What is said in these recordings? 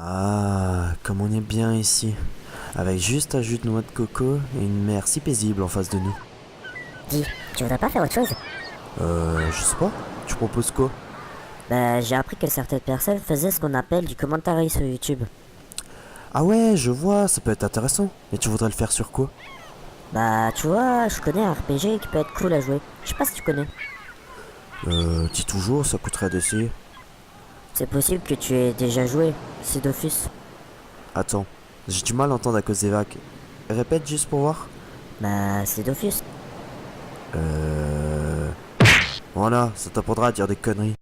Ah, comme on est bien ici, avec juste un jus de noix de coco et une mer si paisible en face de nous. Dis, tu voudrais pas faire autre chose? Je sais pas, tu proposes quoi? Bah, j'ai appris que certaines personnes faisaient ce qu'on appelle du commentary sur YouTube. Ah ouais, je vois, ça peut être intéressant, mais tu voudrais le faire sur quoi? Bah, tu vois, je connais un RPG qui peut être cool à jouer. Je sais pas si tu connais. Dis toujours, ça coûterait d'essayer. C'est possible que tu aies déjà joué. C'est Dofus. Attends, j'ai du mal à entendre à cause des vagues. Répète juste pour voir. Bah, c'est Dofus. Euh... Voilà, ça t'apprendra à dire des conneries.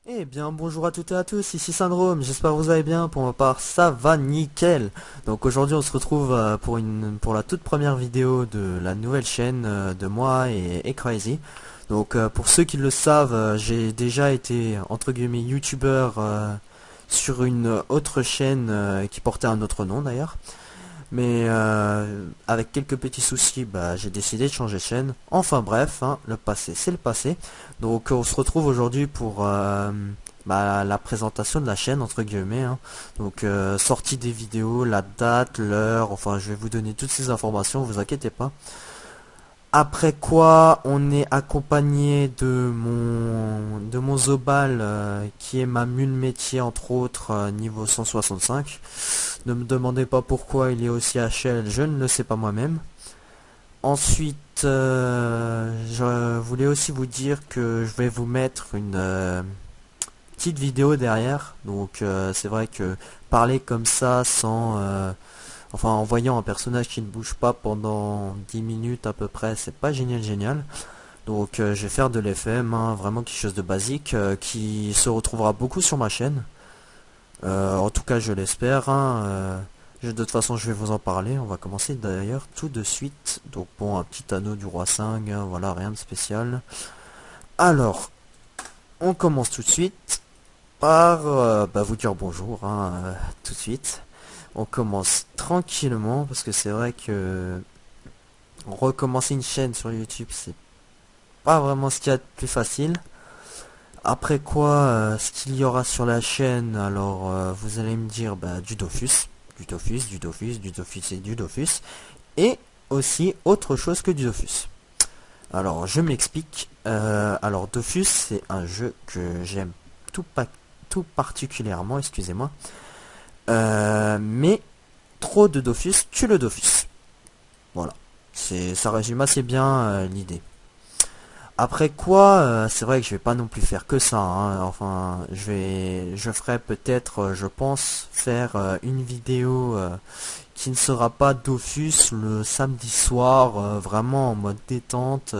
Eh bien bonjour à toutes et à tous, ici Syndrome, j'espère que vous allez bien, pour ma part ça va nickel. Donc aujourd'hui on se retrouve pour la toute première vidéo de la nouvelle chaîne de moi et Crazy. Donc pour ceux qui le savent, j'ai déjà été entre guillemets youtubeur sur une autre chaîne qui portait un autre nom d'ailleurs. Mais avec quelques petits soucis, bah, j'ai décidé de changer de chaîne. Enfin bref, hein, le passé c'est le passé. Donc on se retrouve aujourd'hui pour la présentation de la chaîne entre guillemets, hein. Donc sortie des vidéos, la date, l'heure, enfin je vais vous donner toutes ces informations, vous inquiétez pas. Après quoi, on est accompagné de mon Zobal qui est ma mule métier entre autres niveau 165. Ne me demandez pas pourquoi il est aussi HL, je ne le sais pas moi-même. Ensuite, je voulais aussi vous dire que je vais vous mettre une petite vidéo derrière. Donc c'est vrai que parler comme ça enfin en voyant un personnage qui ne bouge pas pendant 10 minutes à peu près, c'est pas génial génial. Donc je vais faire de l'FM, hein, vraiment quelque chose de basique qui se retrouvera beaucoup sur ma chaîne. En tout cas je l'espère, hein, de toute façon je vais vous en parler. On va commencer d'ailleurs tout de suite. Donc bon, un petit anneau du roi 5, hein, voilà, rien de spécial. Alors, on commence tout de suite par vous dire bonjour, hein, tout de suite. On commence tranquillement parce que c'est vrai que recommencer une chaîne sur YouTube c'est pas vraiment ce qu'il y a de plus facile. Après quoi, ce qu'il y aura sur la chaîne, alors vous allez me dire du Dofus, du Dofus, du Dofus, du Dofus et du Dofus, et aussi autre chose que du Dofus. Alors je m'explique. Alors Dofus c'est un jeu que j'aime tout particulièrement, excusez-moi. Mais trop de Dofus tue le Dofus. Voilà, ça résume assez bien l'idée. Après quoi, c'est vrai que je vais pas non plus faire que ça, hein. Enfin, je ferai peut-être, je pense, faire une vidéo qui ne sera pas Dofus le samedi soir, vraiment en mode détente,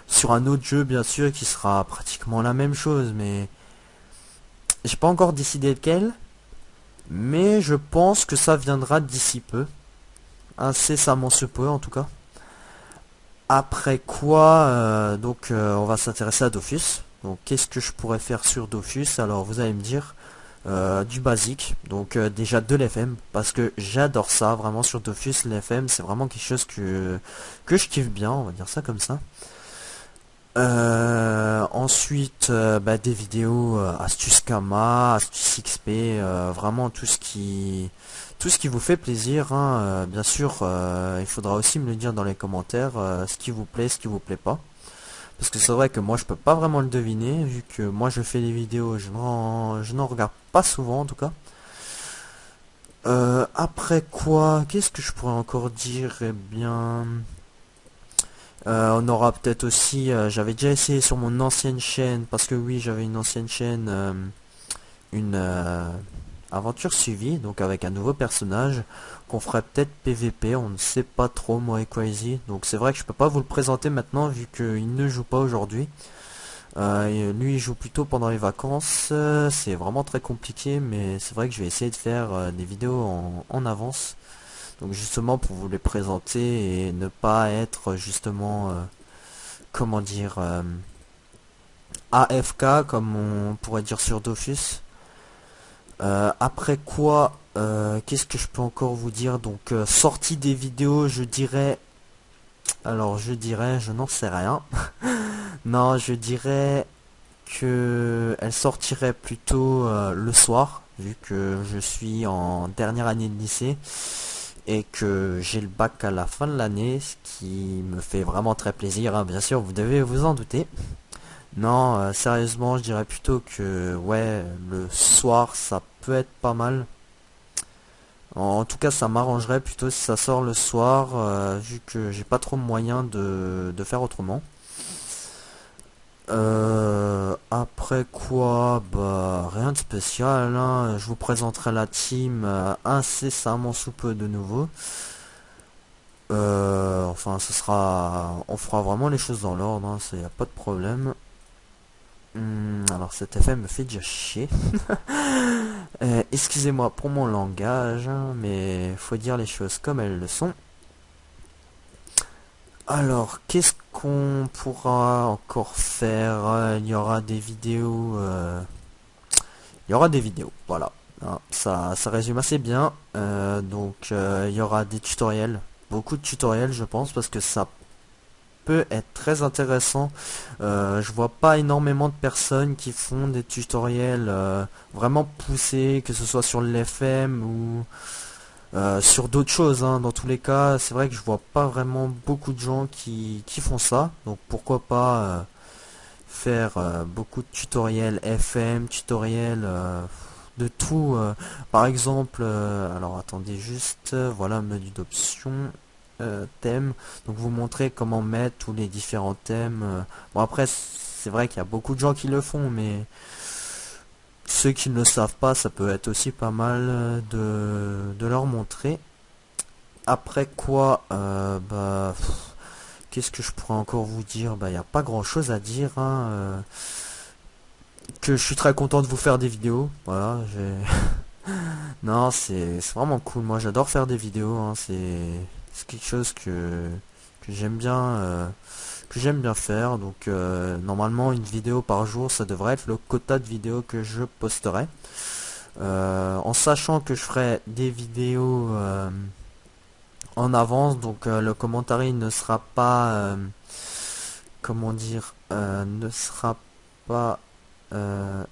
sur un autre jeu bien sûr qui sera pratiquement la même chose, mais j'ai pas encore décidé lequel, mais je pense que ça viendra d'ici peu, incessamment sous peu en tout cas. Après quoi, on va s'intéresser à Dofus. Donc qu'est-ce que je pourrais faire sur Dofus? Alors vous allez me dire du basique, donc déjà de l'FM, parce que j'adore ça, vraiment sur Dofus, l'FM c'est vraiment quelque chose que je kiffe bien, on va dire ça comme ça. Ensuite, des vidéos astuces Kama, astuces XP, vraiment tout ce qui vous fait plaisir, hein. Bien sûr, il faudra aussi me le dire dans les commentaires, ce qui vous plaît, ce qui vous plaît pas. Parce que c'est vrai que moi je peux pas vraiment le deviner, vu que moi je fais des vidéos, je n'en regarde pas souvent en tout cas. Après quoi, qu'est-ce que je pourrais encore dire? Eh bien, on aura peut-être aussi, j'avais déjà essayé sur mon ancienne chaîne, parce que oui, j'avais une ancienne chaîne, une aventure suivie, donc avec un nouveau personnage, qu'on ferait peut-être PVP, on ne sait pas trop, moi et Crazy. Donc c'est vrai que je peux pas vous le présenter maintenant, vu qu'il ne joue pas aujourd'hui. Lui il joue plutôt pendant les vacances, c'est vraiment très compliqué, mais c'est vrai que je vais essayer de faire des vidéos en avance. Donc justement pour vous les présenter et ne pas être justement, comment dire, AFK comme on pourrait dire sur Dofus. Après quoi, qu'est-ce que je peux encore vous dire? Donc sortie des vidéos, je dirais, alors je n'en sais rien. Non, je dirais que elle sortirait plutôt le soir. vu que je suis en dernière année de lycée et que j'ai le bac à la fin de l'année, ce qui me fait vraiment très plaisir, hein, bien sûr, vous devez vous en douter. Non, sérieusement, je dirais plutôt que ouais, le soir, ça peut être pas mal. En tout cas, ça m'arrangerait plutôt si ça sort le soir, vu que j'ai pas trop moyen de faire autrement. Après quoi, bah rien de spécial, hein. Je vous présenterai la team incessamment sous peu de nouveau. Enfin, on fera vraiment les choses dans l'ordre, hein, y a pas de problème. Alors cet effet me fait déjà chier. Excusez-moi pour mon langage, hein, mais faut dire les choses comme elles le sont. Alors, qu'est-ce qu'on pourra encore faire? Il y aura des vidéos. Il y aura des vidéos, voilà. Hein, ça résume assez bien. Il y aura des tutoriels. Beaucoup de tutoriels, je pense, parce que ça peut être très intéressant. Je vois pas énormément de personnes qui font des tutoriels vraiment poussés, que ce soit sur l'FM ou sur d'autres choses, hein. Dans tous les cas, c'est vrai que je vois pas vraiment beaucoup de gens qui font ça. Donc pourquoi pas faire beaucoup de tutoriels FM, tutoriels de tout. Par exemple, alors attendez juste, voilà, menu d'options, thème. Donc vous montrer comment mettre tous les différents thèmes. Bon après, c'est vrai qu'il y a beaucoup de gens qui le font, mais ceux qui ne le savent pas, ça peut être aussi pas mal de leur montrer. Après quoi, qu'est-ce que je pourrais encore vous dire? Bah, il n'y a pas grand chose à dire, hein, que je suis très content de vous faire des vidéos. Voilà, non, c'est vraiment cool. Moi, j'adore faire des vidéos, hein. C'est quelque chose que j'aime bien, faire. Donc, normalement, une vidéo par jour, ça devrait être le quota de vidéos que je posterai. En sachant que je ferai des vidéos en avance, donc le commentaire ne sera pas, comment dire, ne sera pas, je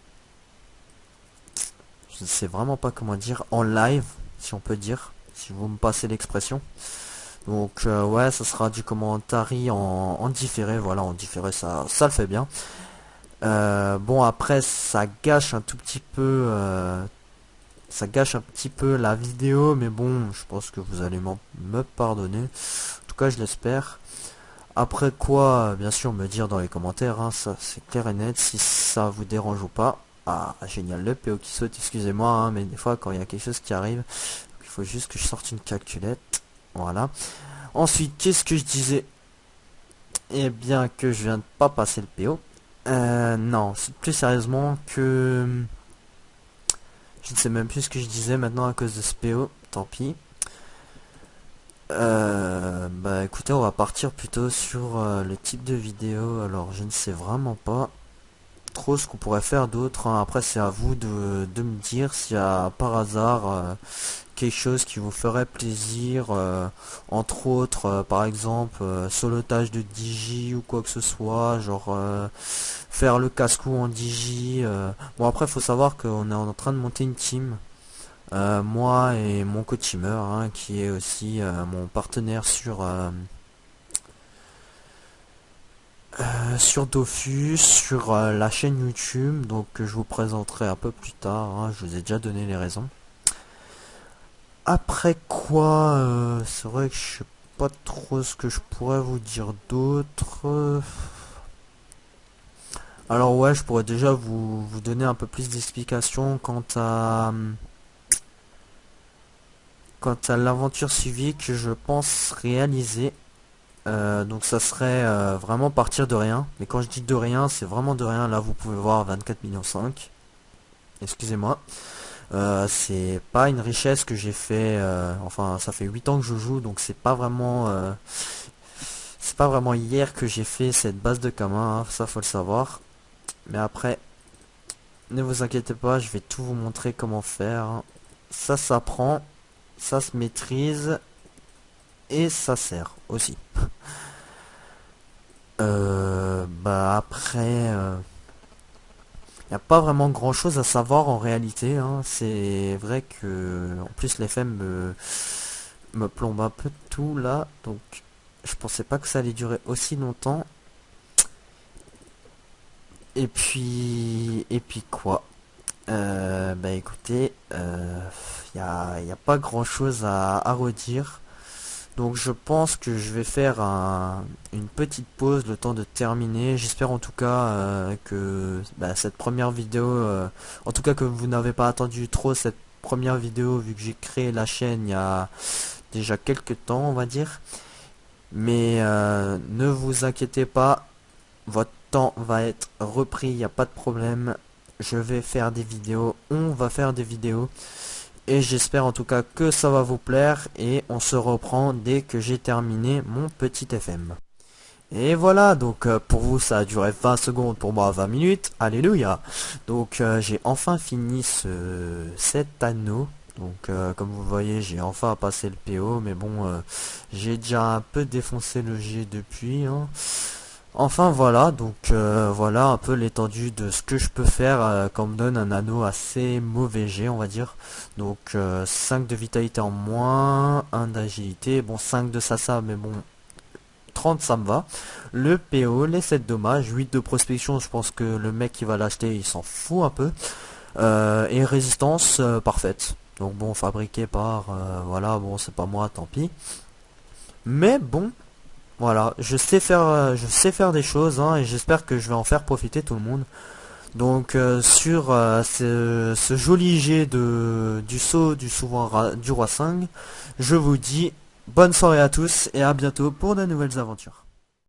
ne sais vraiment pas comment dire, en live, si on peut dire, si vous me passez l'expression. Donc ouais, ça sera du commentaire en différé, voilà, en différé, ça le fait bien. Bon après, ça gâche un petit peu la vidéo, mais bon, je pense que vous allez me pardonner. En tout cas, je l'espère. Après quoi, bien sûr, me dire dans les commentaires, hein, ça c'est clair et net, si ça vous dérange ou pas. Ah, génial, le PO qui saute, excusez-moi, hein, mais des fois, quand il y a quelque chose qui arrive, il faut juste que je sorte une calculette. Voilà. Ensuite, qu'est-ce que je disais? Eh bien, que je viens de pas passer le PO. Non, c'est plus sérieusement que... Je ne sais même plus ce que je disais maintenant à cause de ce PO, tant pis. Bah écoutez, on va partir plutôt sur le type de vidéo. Alors je ne sais vraiment pas trop ce qu'on pourrait faire d'autre, hein. Après c'est à vous de me dire s'il y a par hasard quelque chose qui vous ferait plaisir, entre autres par exemple solotage de Digi ou quoi que ce soit, genre faire le casse-cou en Digi. Bon après faut savoir qu'on est en train de monter une team. Moi et mon co-teamer, hein, qui est aussi mon partenaire sur Dofus, sur la chaîne YouTube, donc que je vous présenterai un peu plus tard, hein, je vous ai déjà donné les raisons. Après quoi, c'est vrai que je sais pas trop ce que je pourrais vous dire d'autre. Alors ouais, je pourrais déjà vous donner un peu plus d'explications quant à l'aventure civique que je pense réaliser. Donc ça serait vraiment partir de rien. Mais quand je dis de rien, c'est vraiment de rien. Là vous pouvez voir 24 millions 5. Excusez-moi. C'est pas une richesse que j'ai fait. Enfin ça fait 8 ans que je joue, donc c'est pas vraiment hier que j'ai fait cette base de Kama, hein, ça faut le savoir. Mais après, ne vous inquiétez pas, je vais tout vous montrer comment faire, hein. Ça s'apprend, ça se maîtrise et ça sert aussi. Bah après, Il n'y a pas vraiment grand chose à savoir en réalité, hein. C'est vrai que en plus l'FM me plombe un peu de tout là, donc je pensais pas que ça allait durer aussi longtemps. Et puis quoi? Bah écoutez, y a pas grand chose à redire. Donc je pense que je vais faire une petite pause le temps de terminer. J'espère en tout cas que bah, cette première vidéo, en tout cas que vous n'avez pas attendu trop cette première vidéo vu que j'ai créé la chaîne il y a déjà quelques temps on va dire. Mais ne vous inquiétez pas, votre temps va être repris, il n'y a pas de problème. Je vais faire des vidéos, on va faire des vidéos. Et j'espère en tout cas que ça va vous plaire. Et on se reprend dès que j'ai terminé mon petit FM. Et voilà, donc pour vous ça a duré 20 secondes, pour moi 20 minutes. Alléluia. Donc j'ai enfin fini cet anneau. Donc comme vous voyez j'ai enfin passé le PO. Mais bon j'ai déjà un peu défoncé le G depuis hein. Enfin voilà, donc voilà un peu l'étendue de ce que je peux faire quand on me donne un anneau assez mauvais G on va dire. Donc 5 de vitalité en moins, 1 d'agilité, bon 5 de sasa mais bon 30 ça me va. Le PO, les 7 dommages, 8 de prospection, je pense que le mec qui va l'acheter il s'en fout un peu. Et résistance parfaite. Donc bon fabriqué par voilà bon c'est pas moi tant pis. Mais bon. Voilà, je sais faire des choses hein, et j'espère que je vais en faire profiter tout le monde. Donc sur ce joli jet du saut du roi 5, je vous dis bonne soirée à tous et à bientôt pour de nouvelles aventures.